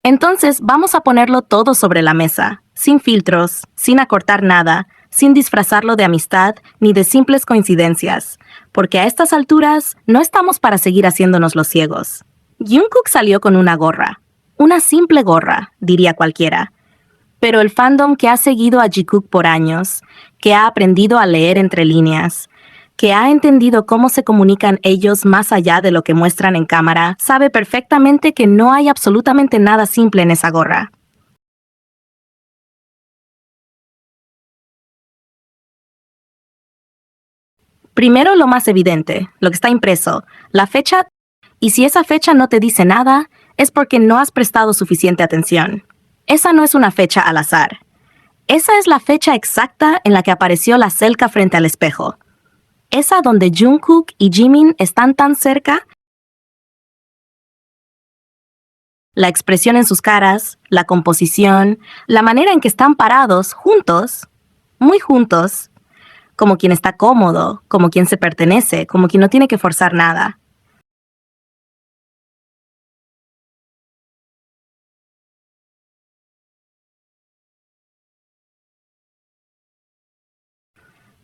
Entonces vamos a ponerlo todo sobre la mesa, sin filtros, sin acortar nada, sin disfrazarlo de amistad ni de simples coincidencias, porque a estas alturas no estamos para seguir haciéndonos los ciegos. Jungkook salió con una gorra. Una simple gorra, diría cualquiera. Pero el fandom que ha seguido a Jikook por años, que ha aprendido a leer entre líneas, que ha entendido cómo se comunican ellos más allá de lo que muestran en cámara, sabe perfectamente que no hay absolutamente nada simple en esa gorra. Primero lo más evidente, lo que está impreso, la fecha, y si esa fecha no te dice nada, es porque no has prestado suficiente atención. Esa no es una fecha al azar. Esa es la fecha exacta en la que apareció la Selka frente al espejo. Esa donde Jungkook y Jimin están tan cerca. La expresión en sus caras, la composición, la manera en que están parados, juntos, muy juntos, como quien está cómodo, como quien se pertenece, como quien no tiene que forzar nada.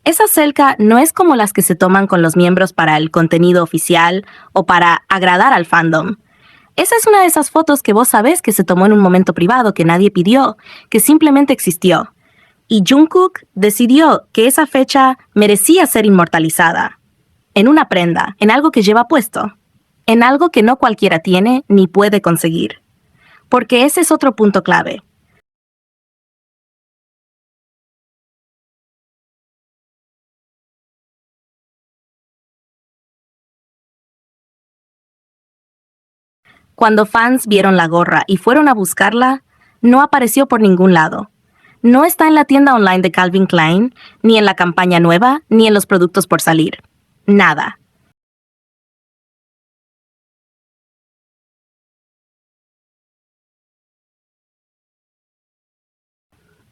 Esa selca no es como las que se toman con los miembros para el contenido oficial o para agradar al fandom. Esa es una de esas fotos que vos sabés que se tomó en un momento privado que nadie pidió, que simplemente existió. Y Jungkook decidió que esa fecha merecía ser inmortalizada. En una prenda, en algo que lleva puesto. En algo que no cualquiera tiene ni puede conseguir. Porque ese es otro punto clave. Cuando fans vieron la gorra y fueron a buscarla, no apareció por ningún lado. No está en la tienda online de Calvin Klein, ni en la campaña nueva, ni en los productos por salir. Nada.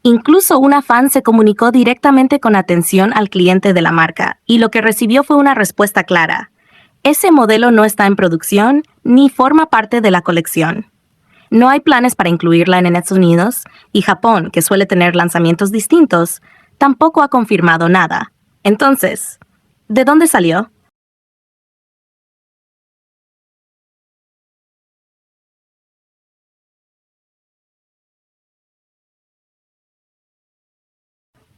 Incluso una fan se comunicó directamente con atención al cliente de la marca, y lo que recibió fue una respuesta clara. Ese modelo no está en producción ni forma parte de la colección. No hay planes para incluirla en Estados Unidos, y Japón, que suele tener lanzamientos distintos, tampoco ha confirmado nada. Entonces, ¿de dónde salió?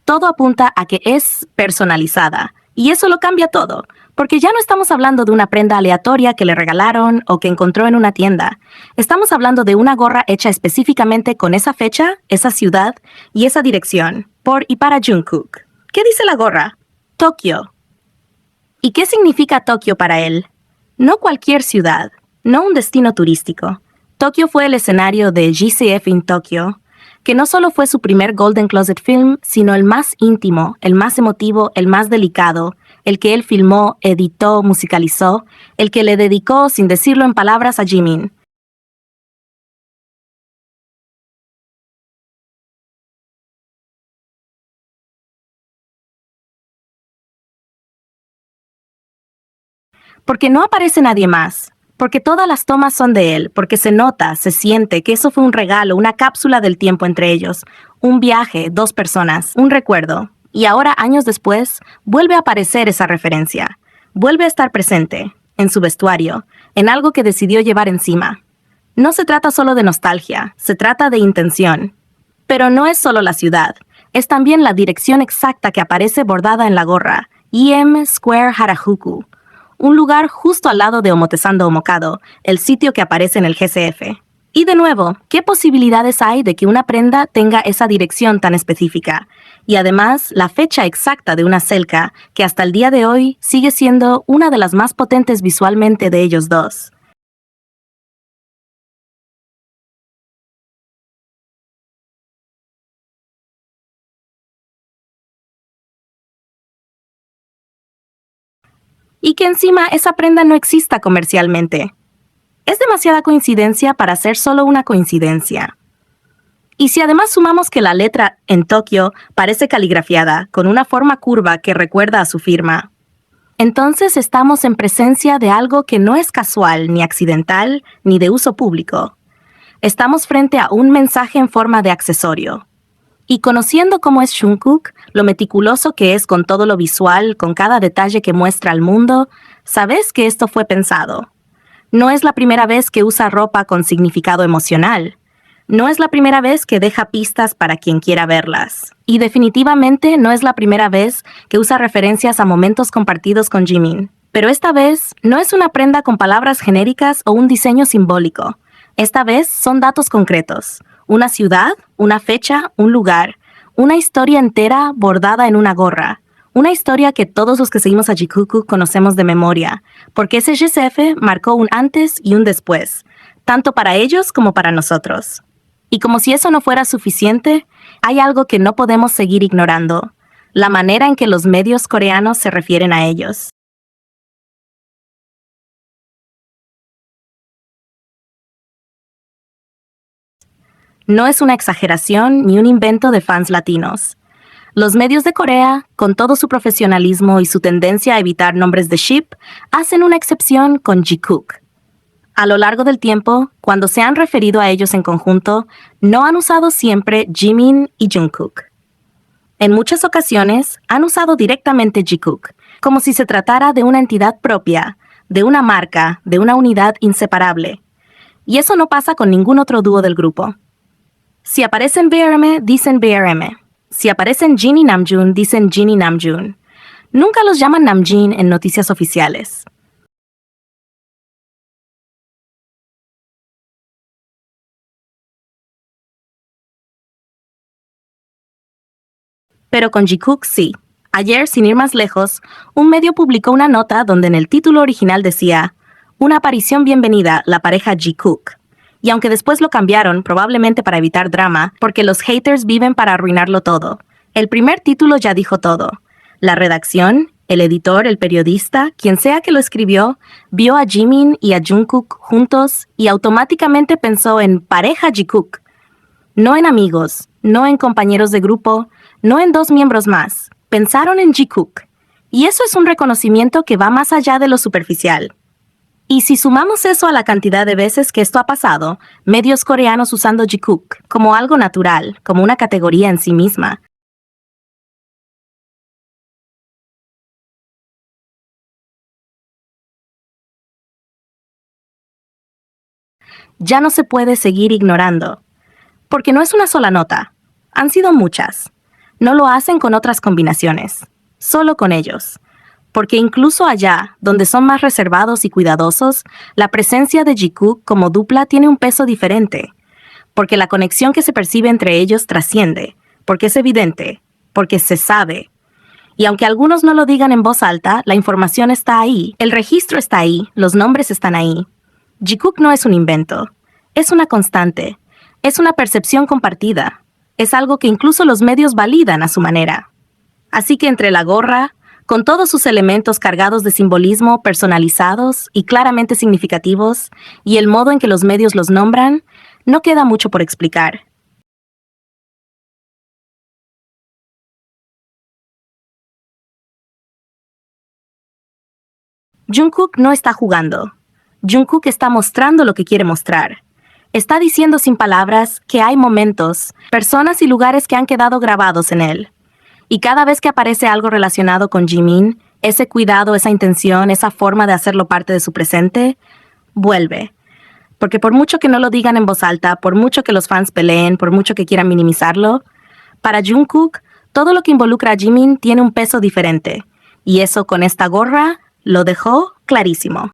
Todo apunta a que es personalizada, y eso lo cambia todo, porque ya no estamos hablando de una prenda aleatoria que le regalaron o que encontró en una tienda. Estamos hablando de una gorra hecha específicamente con esa fecha, esa ciudad y esa dirección, por y para Jungkook. ¿Qué dice la gorra? Tokio. ¿Y qué significa Tokio para él? No cualquier ciudad, no un destino turístico. Tokio fue el escenario de GCF in Tokyo, que no solo fue su primer Golden Closet film, sino el más íntimo, el más emotivo, el más delicado, el que él filmó, editó, musicalizó, el que le dedicó, sin decirlo en palabras, a Jimin. Porque no aparece nadie más, porque todas las tomas son de él, porque se nota, se siente que eso fue un regalo, una cápsula del tiempo entre ellos, un viaje, dos personas, un recuerdo. Y ahora, años después, vuelve a aparecer esa referencia, vuelve a estar presente, en su vestuario, en algo que decidió llevar encima. No se trata solo de nostalgia, se trata de intención. Pero no es solo la ciudad, es también la dirección exacta que aparece bordada en la gorra, EM Square Harajuku, un lugar justo al lado de Omotesando Omokado, el sitio que aparece en el GCF. Y de nuevo, ¿qué posibilidades hay de que una prenda tenga esa dirección tan específica? Y además, la fecha exacta de una selca, que hasta el día de hoy sigue siendo una de las más potentes visualmente de ellos dos. Y que encima esa prenda no exista comercialmente. Es demasiada coincidencia para ser solo una coincidencia. Y si además sumamos que la letra en Tokio parece caligrafiada, con una forma curva que recuerda a su firma, entonces estamos en presencia de algo que no es casual, ni accidental, ni de uso público. Estamos frente a un mensaje en forma de accesorio. Y conociendo cómo es Jungkook, lo meticuloso que es con todo lo visual, con cada detalle que muestra al mundo, sabes que esto fue pensado. No es la primera vez que usa ropa con significado emocional. No es la primera vez que deja pistas para quien quiera verlas. Y definitivamente no es la primera vez que usa referencias a momentos compartidos con Jimin. Pero esta vez no es una prenda con palabras genéricas o un diseño simbólico. Esta vez son datos concretos. Una ciudad, una fecha, un lugar. Una historia entera bordada en una gorra. Una historia que todos los que seguimos a Jikook conocemos de memoria, porque ese GCF marcó un antes y un después, tanto para ellos como para nosotros. Y como si eso no fuera suficiente, hay algo que no podemos seguir ignorando, la manera en que los medios coreanos se refieren a ellos. No es una exageración ni un invento de fans latinos. Los medios de Corea, con todo su profesionalismo y su tendencia a evitar nombres de ship, hacen una excepción con Jikook. A lo largo del tiempo, cuando se han referido a ellos en conjunto, no han usado siempre Jimin y Jungkook. En muchas ocasiones, han usado directamente Jikook, como si se tratara de una entidad propia, de una marca, de una unidad inseparable. Y eso no pasa con ningún otro dúo del grupo. Si aparecen BRM, dicen BRM. Si aparecen Jin y Namjoon, dicen Jin y Namjoon. Nunca los llaman Namjin en noticias oficiales. Pero con Jikook sí. Ayer, sin ir más lejos, un medio publicó una nota donde en el título original decía «Una aparición bienvenida, la pareja Jikook». Y aunque después lo cambiaron, probablemente para evitar drama, porque los haters viven para arruinarlo todo, el primer título ya dijo todo. La redacción, el editor, el periodista, quien sea que lo escribió, vio a Jimin y a Jungkook juntos y automáticamente pensó en pareja Jikook. No en amigos, no en compañeros de grupo, no en dos miembros más. Pensaron en Jikook. Y eso es un reconocimiento que va más allá de lo superficial. Y si sumamos eso a la cantidad de veces que esto ha pasado, medios coreanos usando Jikook como algo natural, como una categoría en sí misma, ya no se puede seguir ignorando. Porque no es una sola nota. Han sido muchas. No lo hacen con otras combinaciones. Solo con ellos. Porque incluso allá, donde son más reservados y cuidadosos, la presencia de Jikook como dupla tiene un peso diferente. Porque la conexión que se percibe entre ellos trasciende. Porque es evidente. Porque se sabe. Y aunque algunos no lo digan en voz alta, la información está ahí, el registro está ahí, los nombres están ahí. Jikook no es un invento. Es una constante. Es una percepción compartida. Es algo que incluso los medios validan a su manera. Así que entre la gorra, con todos sus elementos cargados de simbolismo, personalizados y claramente significativos, y el modo en que los medios los nombran, no queda mucho por explicar. Jungkook no está jugando. Jungkook está mostrando lo que quiere mostrar. Está diciendo sin palabras que hay momentos, personas y lugares que han quedado grabados en él. Y cada vez que aparece algo relacionado con Jimin, ese cuidado, esa intención, esa forma de hacerlo parte de su presente, vuelve. Porque por mucho que no lo digan en voz alta, por mucho que los fans peleen, por mucho que quieran minimizarlo, para Jungkook, todo lo que involucra a Jimin tiene un peso diferente. Y eso con esta gorra lo dejó clarísimo.